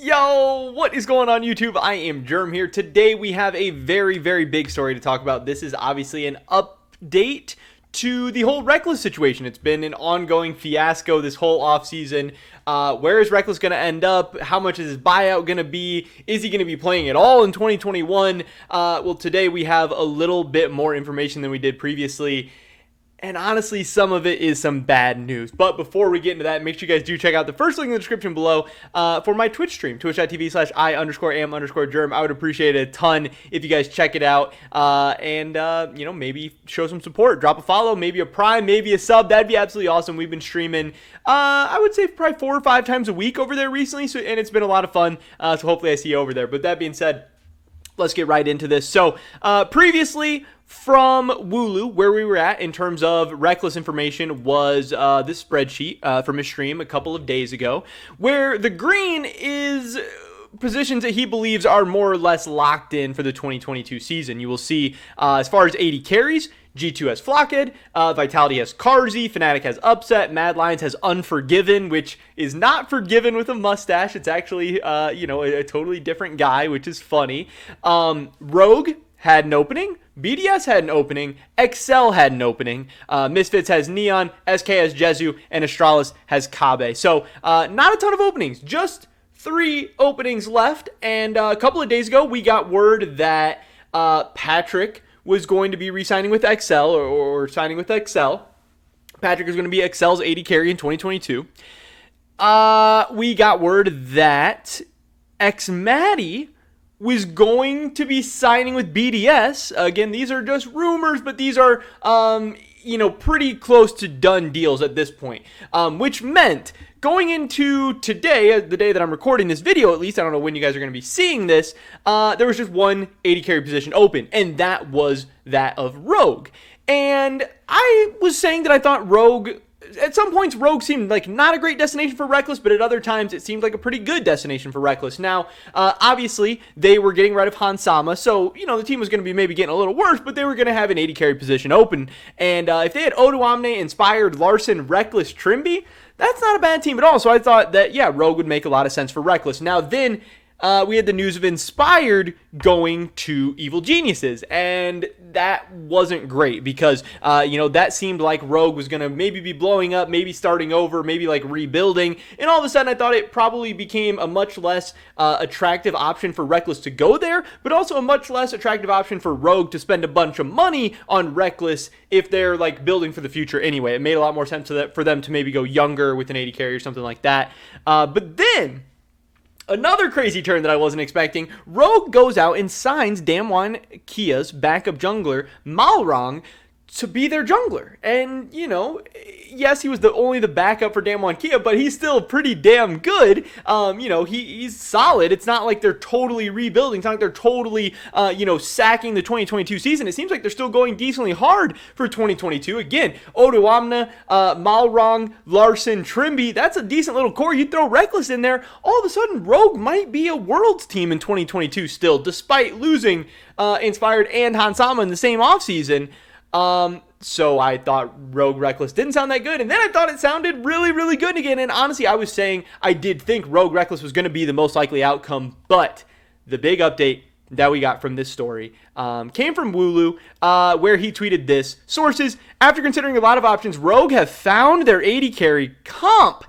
Yo, what is going on YouTube? I am Germ here. Today we have a very, very big story to talk about. This is obviously an update to the whole Rekkles situation. It's been an ongoing fiasco this whole offseason. Where is Rekkles going to end up? How much is his buyout going to be? Is he going to be playing at all in 2021? Well, today we have a little bit more information than we did previously. And honestly, some of it is some bad news. But before we get into that, make sure you guys do check out the first link in the description below for my Twitch stream, twitch.tv/I_am_germ. I would appreciate it a ton if you guys check it out and maybe show some support. Drop a follow, maybe a prime, maybe a sub. That'd be absolutely awesome. We've been streaming, I would say probably 4 or 5 times a week over there recently, and it's been a lot of fun. So hopefully I see you over there. But that being said, let's get right into this. So previously, from Wooloo, where we were at in terms of Rekkles information was this spreadsheet from his stream a couple of days ago, where the green is positions that he believes are more or less locked in for the 2022 season. You will see as far as 80 carries, G2 has Flocked, Vitality has Carzy, Fnatic has Upset, Mad Lions has Unforgiven, which is not Forgiven with a mustache. It's actually, a totally different guy, which is funny. Rogue had an opening, BDS had an opening, Excel had an opening, Misfits has Neon, SK has Jezu, and Astralis has Kabe. So not a ton of openings, just 3 openings left. And a couple of days ago, we got word that Patrick was going to be re-signing with Excel or signing with Excel. Patrick is going to be Excel's 80 carry in 2022. We got word that Xmatty was going to be signing with BDS. Again, these are just rumors, but these are, pretty close to done deals at this point, which meant going into today, the day that I'm recording this video, at least, I don't know when you guys are going to be seeing this, there was just one 80 carry position open, and that was that of Rogue. And I was saying that I thought Rogue, at some points, Rogue seemed like not a great destination for Rekkles, but at other times, it seemed like a pretty good destination for Rekkles. Now, obviously, they were getting rid of Hansama, so, the team was going to be maybe getting a little worse, but they were going to have an 80 carry position open. And if they had Odoamne, Inspired, Larson, Rekkles, Trimby, that's not a bad team at all. So I thought that, Rogue would make a lot of sense for Rekkles. Now, then we had the news of Inspired going to Evil Geniuses, and that wasn't great because, that seemed like Rogue was going to maybe be blowing up, maybe starting over, maybe like rebuilding, and all of a sudden I thought it probably became a much less attractive option for Rekkles to go there, but also a much less attractive option for Rogue to spend a bunch of money on Rekkles if they're like building for the future anyway. It made a lot more sense for them to maybe go younger with an 80 carry or something like that. But then another crazy turn that I wasn't expecting, Rogue goes out and signs Damwon Kia's backup jungler, Malrong, to be their jungler. And, yes, he was only the backup for Damwon Kia, but he's still pretty damn good. He's solid. It's not like they're totally rebuilding. It's not like they're totally, sacking the 2022 season. It seems like they're still going decently hard for 2022. Again, Odoamne, Malrong, Larson, Trimby, that's a decent little core. You throw Rekkles in there, all of a sudden Rogue might be a Worlds team in 2022 still, despite losing Inspired and Hansama in the same offseason. So I thought Rogue Rekkles didn't sound that good, and then I thought it sounded really, really good again, and honestly, I was saying I did think Rogue Rekkles was going to be the most likely outcome, but the big update that we got from this story came from Wooloo, where he tweeted this: sources, after considering a lot of options, Rogue have found their 80 carry. Comp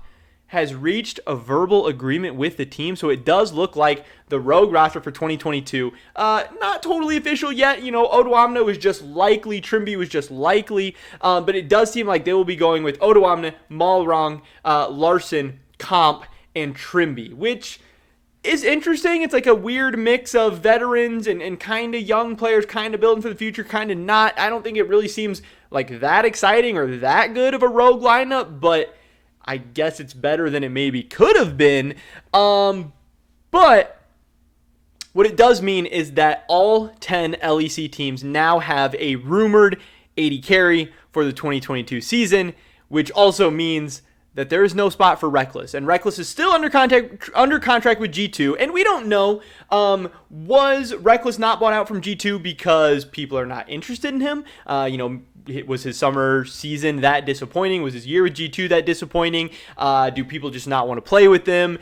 has reached a verbal agreement with the team, so it does look like the Rogue roster for 2022, not totally official yet. Odoamne was just likely, Trimby was just likely, but it does seem like they will be going with Odoamne, Malrong, Larson, Comp, and Trimby, which is interesting. It's like a weird mix of veterans and kind of young players, kind of building for the future, kind of not. I don't think it really seems like that exciting or that good of a Rogue lineup, but I guess it's better than it maybe could have been. But what it does mean is that all 10 LEC teams now have a rumored 80 carry for the 2022 season, which also means that there is no spot for Rekkles, and Rekkles is still under contract with G2, and we don't know, was Rekkles not bought out from G2 because people are not interested in him? Was his summer season that disappointing? Was his year with G2 that disappointing? Do people just not want to play with him?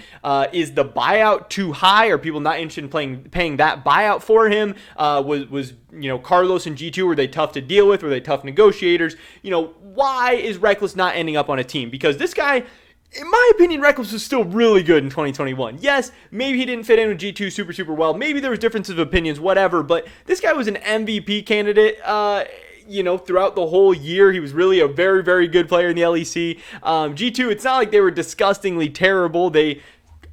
Is the buyout too high? Are people not interested in paying that buyout for him? Was Carlos and G2, were they tough to deal with? Were they tough negotiators? Why is Rekkles not ending up on a team? Because this guy, in my opinion, Rekkles was still really good in 2021. Yes, maybe he didn't fit in with G2 super well. Maybe there was differences of opinions, whatever. But this guy was an MVP candidate, throughout the whole year. He was really a very, very good player in the LEC. G2, it's not like they were disgustingly terrible. They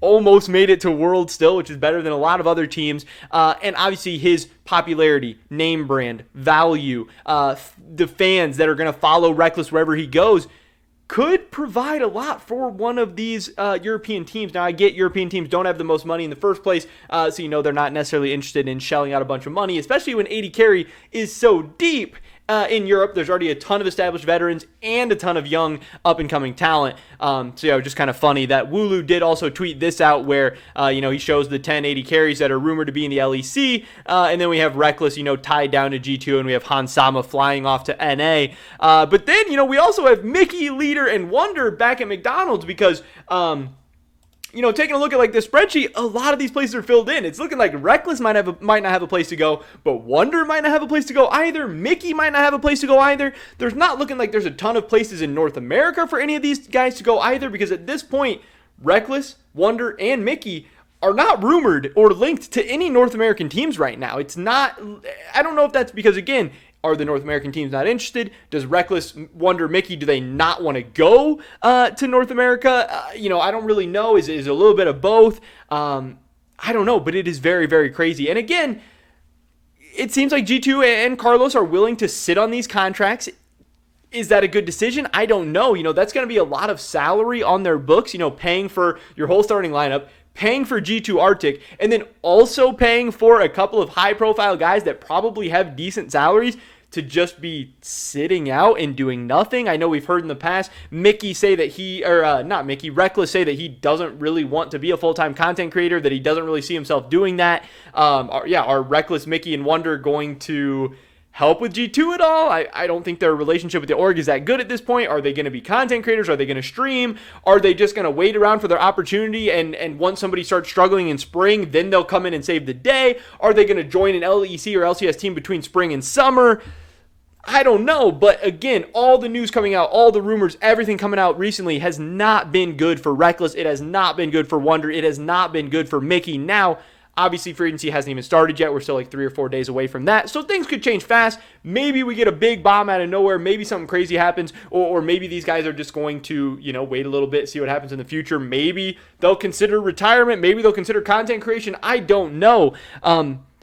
almost made it to World still, which is better than a lot of other teams. And obviously his popularity, name brand, value, the fans that are going to follow Rekkles wherever he goes, could provide a lot for one of these European teams. Now, I get European teams don't have the most money in the first place, so they're not necessarily interested in shelling out a bunch of money, especially when AD carry is so deep. In Europe, there's already a ton of established veterans and a ton of young up-and-coming talent. Just kind of funny that Wooloo did also tweet this out where, he shows the 10 AD carries that are rumored to be in the LEC, and then we have Rekkles, tied down to G2, and we have Hansama flying off to NA. But then, we also have Mickey, Leader, and Wonder back at McDonald's because... taking a look at this spreadsheet, a lot of these places are filled in. It's looking like Rekkles might not have a place to go, but Wonder might not have a place to go either. Mickey might not have a place to go either. There's not looking like there's a ton of places in North America for any of these guys to go either, because at this point, Rekkles, Wonder, and Mickey are not rumored or linked to any North American teams right now. It's not, I don't know if that's because, again, are the North American teams not interested? Does Rekkles, Wonder, Mickey, do they not want to go to North America? I don't really know. Is a little bit of both? I don't know, but it is very, very crazy. And again, it seems like G2 and Carlos are willing to sit on these contracts. Is that a good decision? I don't know. That's going to be a lot of salary on their books, paying for your whole starting lineup, paying for G2 Arctic, and then also paying for a couple of high-profile guys that probably have decent salaries to just be sitting out and doing nothing. I know we've heard in the past Rekkles say that he doesn't really want to be a full-time content creator, that he doesn't really see himself doing that. Are Rekkles, Mickey, and Wonder going to help with G2 at all? I don't think their relationship with the org is that good at this point. Are they going to be content creators? Are they going to stream? Are they just going to wait around for their opportunity and once somebody starts struggling in spring, then they'll come in and save the day? Are they going to join an LEC or LCS team between spring and summer? I don't know, but again, all the news coming out, all the rumors, everything coming out recently has not been good for Rekkles. It has not been good for Wonder. It has not been good for Mickey. Now, obviously, free agency hasn't even started yet. We're still 3 or 4 days away from that. So things could change fast. Maybe we get a big bomb out of nowhere. Maybe something crazy happens. Or maybe these guys are just going to, wait a little bit, see what happens in the future. Maybe they'll consider retirement. Maybe they'll consider content creation. I don't know.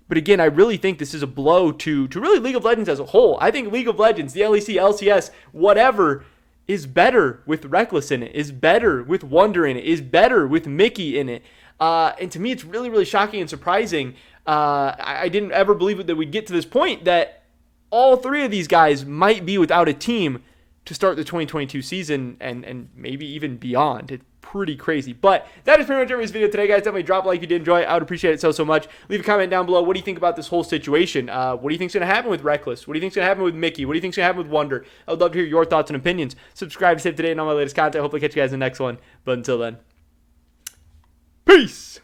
But again, I really think this is a blow to really League of Legends as a whole. I think League of Legends, the LEC, LCS, whatever, is better with Rekkles in it, is better with Wonder in it, is better with Mickey in it. And to me, it's really, really shocking and surprising. I didn't ever believe that we'd get to this point that all three of these guys might be without a team to start the 2022 season and maybe even beyond. It's pretty crazy. But that is pretty much everybody's video today, guys. Definitely drop a like if you did enjoy it. I would appreciate it so much. Leave a comment down below. What do you think about this whole situation? What do you think is going to happen with Rekkles? What do you think is going to happen with Mickey? What do you think is going to happen with Wonder? I would love to hear your thoughts and opinions. Subscribe to save today and all my latest content. Hopefully catch you guys in the next one. But until then, peace!